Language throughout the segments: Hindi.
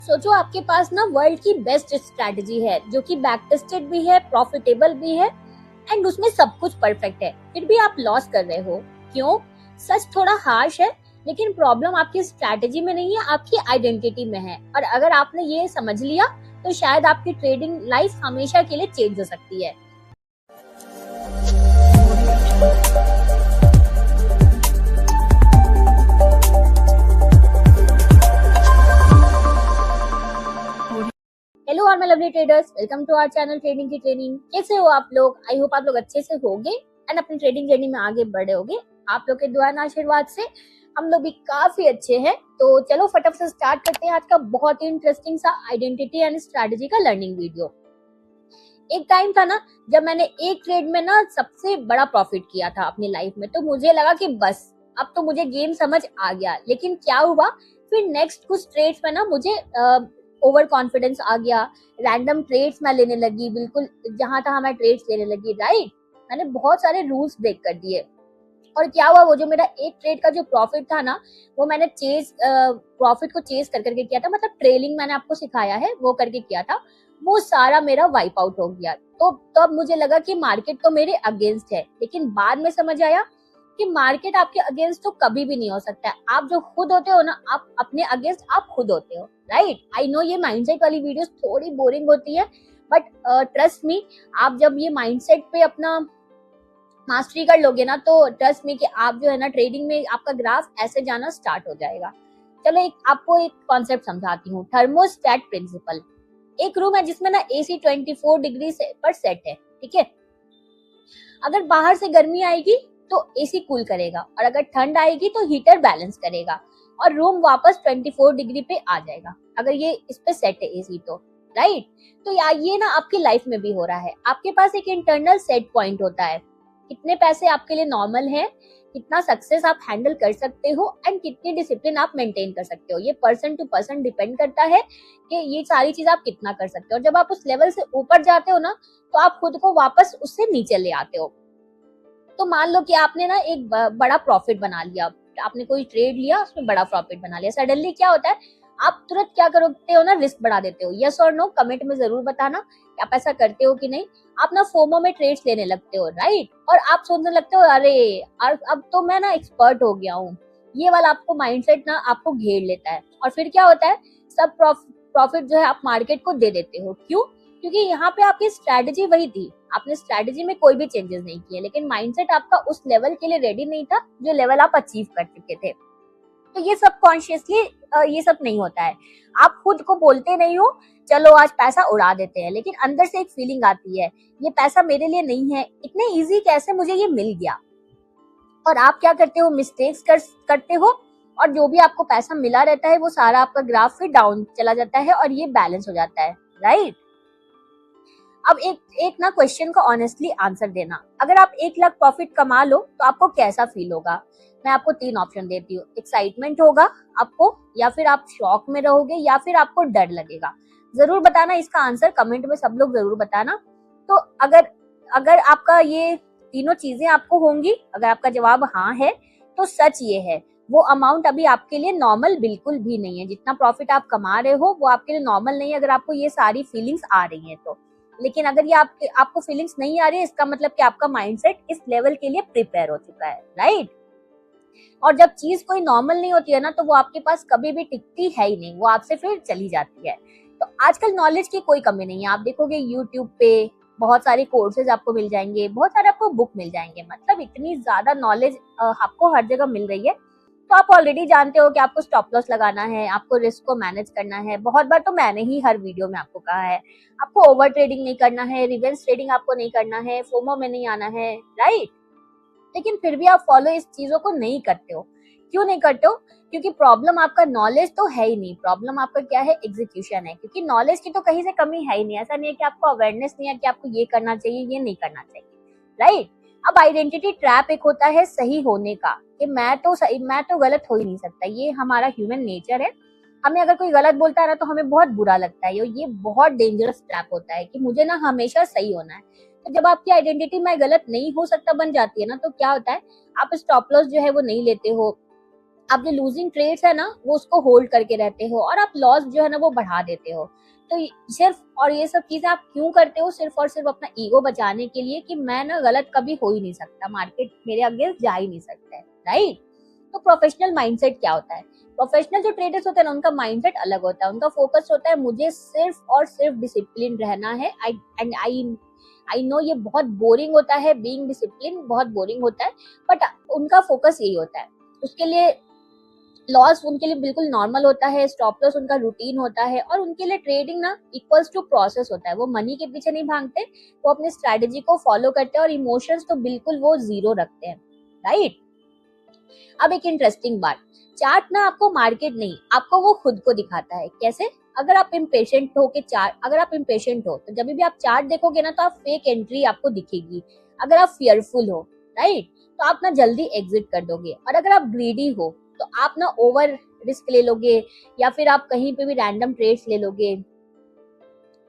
सोचो आपके पास ना वर्ल्ड की बेस्ट स्ट्रैटेजी है जो कि बैक टेस्टेड भी है, प्रॉफिटेबल भी है एंड उसमें सब कुछ परफेक्ट है, फिर भी आप लॉस कर रहे हो। क्यों? सच थोड़ा हार्श है, लेकिन प्रॉब्लम आपकी स्ट्रैटेजी में नहीं है, आपकी आइडेंटिटी में है। और अगर आपने ये समझ लिया तो शायद आपकी ट्रेडिंग लाइफ हमेशा के लिए चेंज हो सकती है। हेलो और मैं lovely traders, welcome to our channel trading की ट्रेनिंग। कैसे हो आप लोग? आई होप आप लोग अच्छे से होंगे एंड अपनी ट्रेडिंग जर्नी में आगे बढ़े होंगे। आप लोग के दुआ और आशीर्वाद से हम लोग भी काफी अच्छे हैं। तो चलो फटाफट से स्टार्ट करते हैं आज का बहुत ही इंटरेस्टिंग सा आइडेंटिटी एंड स्ट्रैटेजी का लर्निंग वीडियो। एक टाइम था ना जब मैंने एक ट्रेड में ना सबसे बड़ा प्रॉफिट किया था अपनी लाइफ में, तो मुझे लगा कि बस अब तो मुझे गेम समझ आ गया। लेकिन क्या हुआ, फिर नेक्स्ट कुछ ट्रेड्स में ना मुझे ओवर कॉन्फिडेंस आ गया। रैंडम ट्रेड्स मैं लेने लगी, बिल्कुल जहां तहां मैं ट्रेड्स लेने लगी। राइट, मैंने बहुत सारे रूल्स ब्रेक कर दिए। और क्या हुआ, वो जो मेरा एक ट्रेड का जो प्रॉफिट था ना, वो मैंने प्रॉफिट को चेज कर करके किया था, मतलब ट्रेलिंग मैंने आपको सिखाया है वो करके किया था। वो सारा मेरा वाइप आउट हो गया। तो तब मुझे लगा कि मार्केट तो मेरे अगेंस्ट है, लेकिन बाद में समझ आया कि मार्केट आपके अगेंस्ट तो कभी भी नहीं हो सकता है। आप जो खुद होते हो ना, आप अपने अगेंस्ट आप खुद होते हो। राइट, आई नो ये माइंडसेट वाली वीडियोस थोड़ी बोरिंग होती है, बट ट्रस्ट मी, आप जब ये माइंडसेट पे अपना मास्टरी कर लोगे ना, तो ट्रस्ट में कि आप जो है ना ट्रेडिंग में आपका ग्राफ ऐसे जाना स्टार्ट हो जाएगा। चलो आपको एक कॉन्सेप्ट समझाती हूँ, थर्मोस्टेट प्रिंसिपल। एक रूम है जिसमें ना एसी 24 डिग्री पर सेट है, ठीक है। अगर बाहर से गर्मी आएगी तो एसी कूल करेगा, और अगर ठंड आएगी तो हीटर बैलेंस करेगा, और रूम वापस 24 डिग्री पे आ जाएगा अगर ये इस पे सेट है एसी तो। राइट, तो ये ना आपकी लाइफ में भी हो रहा है। आपके पास एक इंटरनल सेट पॉइंट होता है, कितने पैसे आपके लिए नॉर्मल है, कितना सक्सेस आप हैंडल कर सकते हो एंड कितनी डिसिप्लिन आप मेंटेन कर सकते हो। ये पर्सन टू पर्सन डिपेंड करता है कि ये सारी चीज आप कितना कर सकते हो। जब आप उस लेवल से ऊपर जाते हो ना, तो आप खुद को वापस उससे नीचे ले आते हो। तो मान लो कि आपने ना एक बड़ा प्रॉफिट बना लिया, आपने कोई ट्रेड लिया, उसमें बड़ा प्रॉफिट बना लिया। सडनली क्या होता है, आप तुरंत क्या करते हो ना, रिस्क बढ़ा देते हो। यस और नो कमेंट में जरूर बताना कि आप ऐसा करते हो कि नहीं। आप ना फोमो में ट्रेड्स लेने लगते हो। राइट, और आप सोचने लगते हो अरे अब तो मैं ना एक्सपर्ट हो गया हूँ। ये वाला आपको माइंडसेट ना आपको घेर लेता है, और फिर क्या होता है, सब प्रॉफिट जो है आप मार्केट को दे देते हो। क्यों? क्योंकि यहाँ पे आपकी स्ट्रैटेजी वही थी, आपने स्ट्रैटेजी में कोई भी चेंजेस नहीं किए, लेकिन माइंडसेट आपका उस लेवल के लिए रेडी नहीं था जो लेवल आप अचीव कर चुके थे। तो ये सब कॉन्शियसली ये सब नहीं होता है। आप खुद को बोलते नहीं हो चलो आज पैसा उड़ा देते हैं, लेकिन अंदर से एक फीलिंग आती है ये पैसा मेरे लिए नहीं है, इतने इजी कैसे मुझे ये मिल गया। और आप क्या करते हो, मिस्टेक्स करते हो, और जो भी आपको पैसा मिला रहता है वो सारा आपका ग्राफ फिर डाउन चला जाता है और ये बैलेंस हो जाता है। राइट, अब एक ना क्वेश्चन का ऑनेस्टली आंसर देना, अगर आप 1 लाख प्रॉफिट कमा लो तो आपको कैसा फील होगा? मैं आपको 3 ऑप्शन देती हूँ। एक्साइटमेंट होगा आपको, या फिर आप शॉक में रहोगे, या फिर आपको डर लगेगा। जरूर बताना इसका आंसर, कमेंट में सब लोग जरूर बताना। तो अगर अगर आपका ये तीनों चीजें आपको होंगी, अगर आपका जवाब हाँ है, तो सच ये है वो अमाउंट अभी आपके लिए नॉर्मल बिल्कुल भी नहीं है। जितना प्रॉफिट आप कमा रहे हो वो आपके लिए नॉर्मल नहीं है, अगर आपको ये सारी फीलिंग्स आ रही है तो। लेकिन अगर ये आपको फीलिंग्स नहीं आ रही है, इसका मतलब कि आपका माइंडसेट इस लेवल के लिए प्रिपेयर हो चुका है। राइट, और जब चीज कोई नॉर्मल नहीं होती है ना, तो वो आपके पास कभी भी टिकती है ही नहीं, वो आपसे फिर चली जाती है। तो आजकल नॉलेज की कोई कमी नहीं है। आप देखोगे यूट्यूब पे बहुत सारे कोर्सेज आपको मिल जाएंगे, बहुत सारे आपको बुक मिल जाएंगे, मतलब इतनी ज्यादा नॉलेज आपको हर जगह मिल रही है। तो आप ऑलरेडी जानते हो कि आपको स्टॉप लॉस लगाना है, आपको रिस्क को मैनेज करना है। बहुत बार तो मैंने ही हर वीडियो में आपको कहा है, आपको ओवर ट्रेडिंग नहीं करना है, रिवेंज ट्रेडिंग आपको नहीं करना है, फोमो में नहीं आना है। राइट, लेकिन फिर भी आप फॉलो इस चीजों को नहीं करते हो। क्यों नहीं करते हो? क्योंकि प्रॉब्लम आपका नॉलेज तो है ही नहीं, प्रॉब्लम आपका क्या है, एग्जीक्यूशन है। क्योंकि नॉलेज की तो कहीं से कमी है ही नहीं, ऐसा नहीं है कि आपको अवेयरनेस नहीं है कि आपको ये करना चाहिए ये नहीं करना चाहिए। राइट, अब आइडेंटिटी ट्रैप एक होता है सही होने का, कि मैं तो गलत हो ही नहीं सकता, ये हमारा ह्यूमन नेचर है। हमें अगर कोई गलत बोलता है ना, तो हमें बहुत बुरा लगता है। ये बहुत डेंजरस ट्रैप होता है कि मुझे ना हमेशा सही होना है। तो जब आपकी आइडेंटिटी मैं गलत नहीं हो सकता बन जाती है ना, तो क्या होता है, आप स्टॉप लॉस जो है वो नहीं लेते हो, आप जो लूजिंग ट्रेड्स है ना वो उसको होल्ड करके रहते हो और आप लॉस जो है ना वो बढ़ा देते हो। तो सिर्फ और ये सब चीजें आप क्यों करते हो? सिर्फ और सिर्फ अपना ईगो बचाने के लिए कि मैं ना गलत कभी हो ही नहीं सकता, मार्केट मेरे अगेंस्ट जा ही नहीं सकता है, राइट? तो प्रोफेशनल माइंडसेट क्या होता है? प्रोफेशनल जो ट्रेडर्स होते हैं ना उनका माइंडसेट अलग होता है। उनका फोकस होता है मुझे सिर्फ और सिर्फ डिसिप्लिन रहना है। आई नो ये बहुत बोरिंग होता है, बीइंग डिसिप्लिन बहुत बोरिंग होता है, बट उनका फोकस यही होता है। उसके लिए लॉस उनके लिए बिल्कुल नॉर्मल होता है, स्टॉप लॉस उनका रूटीन होता है और उनके लिए ट्रेडिंग ना इक्वल्स टू प्रोसेस होता है। वो मनी के पीछे नहीं भागते, वो अपने स्ट्रेटेजी को फॉलो करते हैं और इमोशंस तो बिल्कुल वो जीरो रखते हैं, राइट? अब एक इंटरेस्टिंग बात, चार्ट ना आपको मार्केट नहीं, आपको वो खुद को दिखाता है। कैसे? अगर आप इम्पेशेंट हो तो जब भी आप चार्ट देखोगे ना तो आप फेक एंट्री आपको दिखेगी। अगर आप फियरफुल हो, राइट, तो आप ना जल्दी एग्जिट कर दोगे। और अगर आप ग्रीडी हो तो आप ना ओवर रिस्क ले लोगे या फिर आप कहीं पे भी रैंडम ट्रेड्स ले लोगे,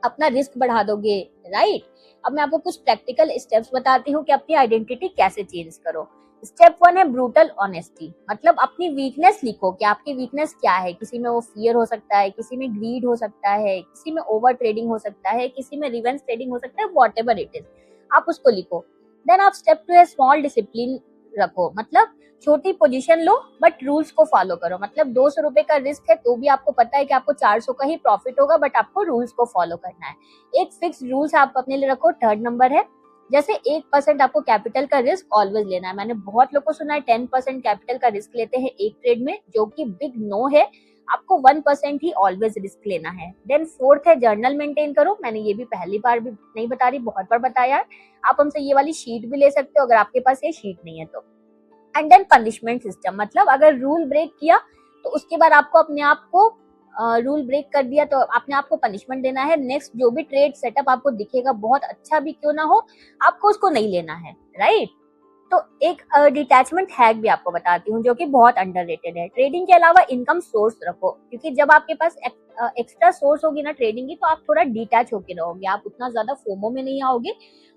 अपना रिस्क बढ़ा दोगे, राइट? अब मैं आपको कुछ प्रैक्टिकल स्टेप्स बताती हूँ कि अपनी आइडेंटिटी कैसे चेंज करो। स्टेप 1 है ब्रूटल ऑनेस्टी, मतलब अपनी वीकनेस लिखो कि आपकी वीकनेस क्या है। किसी में वो फियर हो सकता है, किसी में ग्रीड हो सकता है, किसी में ओवर ट्रेडिंग हो सकता है, किसी में रिवेंज ट्रेडिंग हो सकता है, व्हाटएवर इट इज, आप उसको लिखो। देन आप स्टेप 2 है स्मॉल डिसिप्लिन रखो, मतलब छोटी पोजीशन लो बट रूल्स को फॉलो करो। मतलब 200 रुपए का रिस्क है तो भी आपको पता है कि आपको 400 का ही प्रॉफिट होगा, बट आपको रूल्स को फॉलो करना है। एक फिक्स रूल्स आप अपने लिए रखो। थर्ड नंबर है जैसे 1% आपको कैपिटल का रिस्क ऑलवेज लेना है। मैंने बहुत लोगों को सुना है 10% कैपिटल का रिस्क लेते हैं एक ट्रेड में, जो कि बिग नो है। आपको 1% ही ऑलवेज रिस्क लेना है। देन फोर्थ है जर्नल मेंटेन करो। मैंने ये भी पहली बार भी नहीं बता रही, बहुत बार बताया है। आप हमसे ये वाली शीट भी ले सकते हो अगर आपके पास ये शीट नहीं है तो। एंड देन पनिशमेंट सिस्टम, मतलब अगर रूल ब्रेक किया तो उसके बाद आपको अपने आप को रूल ब्रेक कर दिया तो अपने आप को पनिशमेंट देना है। नेक्स्ट जो भी ट्रेड सेटअप आपको दिखेगा बहुत अच्छा भी क्यों ना हो, आपको उसको नहीं लेना है, राइट? तो एक डिटैचमेंट हैक भी आपको बताती हूँ जो कि बहुत अंडररेटेड है। ट्रेडिंग के अलावा इनकम सोर्स रखो, क्योंकि जब आपके पास एक्स्ट्रा सोर्स होगी ना ट्रेडिंग की तो आप थोड़ा डिटैच होके रहोगे, आप उतना ज्यादा फोमो में नहीं आओगे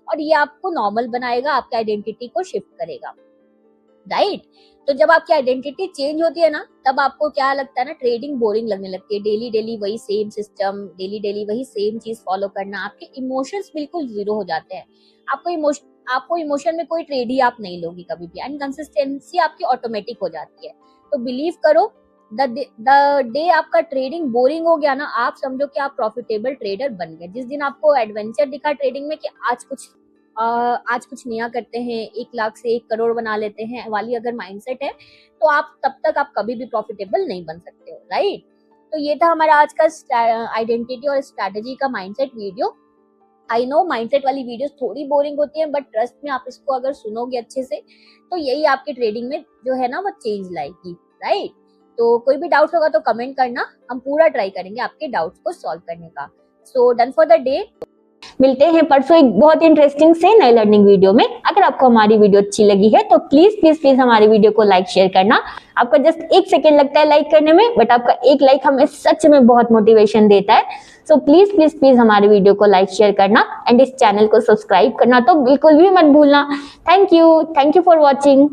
और ये आपको नॉर्मल बनाएगा, आपकी आइडेंटिटी को शिफ्ट करेगा, राइट? तो जब आपकी आइडेंटिटी चेंज होती है ना तब आपको क्या लगता है ना, ट्रेडिंग बोरिंग लगने लगती है। डेली डेली वही सेम सिस्टम, डेली डेली वही सेम चीज फॉलो करना, आपके इमोशंस बिल्कुल जीरो हो जाते हैं। आपको इमोशन में कोई ट्रेड ही आप नहीं लोगी कभी भी, एंड कंसिस्टेंसी आपकी ऑटोमेटिक हो जाती है। तो बिलीव करो, द डे आपका ट्रेडिंग बोरिंग हो गया ना, आप समझो कि आप प्रॉफिटेबल ट्रेडर बन गए। जिस दिन आपको एडवेंचर दिखा ट्रेडिंग में कि आज कुछ नया करते हैं, 1 लाख से 1 करोड़ बना लेते हैं वाली अगर माइंडसेट है तो आप तब तक आप कभी भी प्रॉफिटेबल नहीं बन सकते हो, राइट? तो ये था हमारा आज का आइडेंटिटी और स्ट्रैटेजी का mindset video. I know mindset वाली वीडियोस थोड़ी बोरिंग होती है, बट ट्रस्ट में आप इसको अगर सुनोगे अच्छे से तो यही आपके ट्रेडिंग में जो है ना वो चेंज लाएगी, राइट? तो कोई भी डाउट होगा तो कमेंट करना, हम पूरा ट्राई करेंगे आपके डाउट्स को सॉल्व करने का। So done for the day. मिलते हैं परसों एक बहुत इंटरेस्टिंग से नई लर्निंग वीडियो में। अगर आपको हमारी वीडियो अच्छी लगी है तो प्लीज प्लीज प्लीज हमारी वीडियो को लाइक शेयर करना। आपका जस्ट 1 सेकेंड लगता है लाइक करने में, बट आपका एक लाइक हमें सच में बहुत मोटिवेशन देता है। सो प्लीज प्लीज प्लीज हमारी वीडियो को लाइक शेयर करना एंड इस चैनल को सब्सक्राइब करना तो बिल्कुल भी मत भूलना। Thank you for watching.